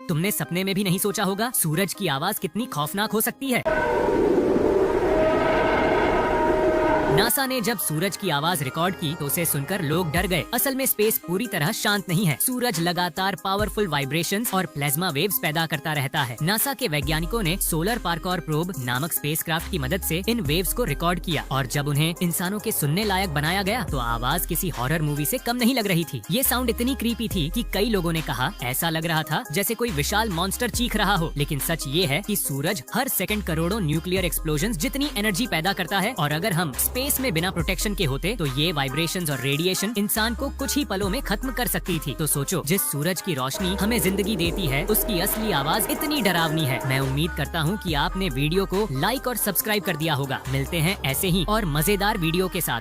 तुमने सपने में भी नहीं सोचा होगा सूरज की आवाज कितनी खौफनाक हो सकती है। नासा ने जब सूरज की आवाज रिकॉर्ड की तो उसे सुनकर लोग डर गए। असल में स्पेस पूरी तरह शांत नहीं है। सूरज लगातार पावरफुल वाइब्रेशंस और प्लाज्मा वेव्स पैदा करता रहता है। नासा के वैज्ञानिकों ने सोलर पार्कर प्रोब नामक स्पेसक्राफ्ट की मदद से इन वेव्स को रिकॉर्ड किया और जब उन्हें इंसानों के सुनने लायक बनाया गया तो आवाज किसी हॉरर मूवी से कम नहीं लग रही थी। ये साउंड इतनी क्रीपी थी कि कई लोगों ने कहा ऐसा लग रहा था जैसे कोई विशाल मॉन्स्टर चीख रहा हो। लेकिन सच ये है कि सूरज हर सेकंड करोड़ों न्यूक्लियर एक्सप्लोजन जितनी एनर्जी पैदा करता है और अगर हम स्पेस में बिना प्रोटेक्शन के होते तो ये वाइब्रेशंस और रेडिएशन इंसान को कुछ ही पलों में खत्म कर सकती थी। तो सोचो, जिस सूरज की रोशनी हमें जिंदगी देती है उसकी असली आवाज इतनी डरावनी है। मैं उम्मीद करता हूँ कि आपने वीडियो को लाइक और सब्सक्राइब कर दिया होगा। मिलते हैं ऐसे ही और मजेदार वीडियो के साथ।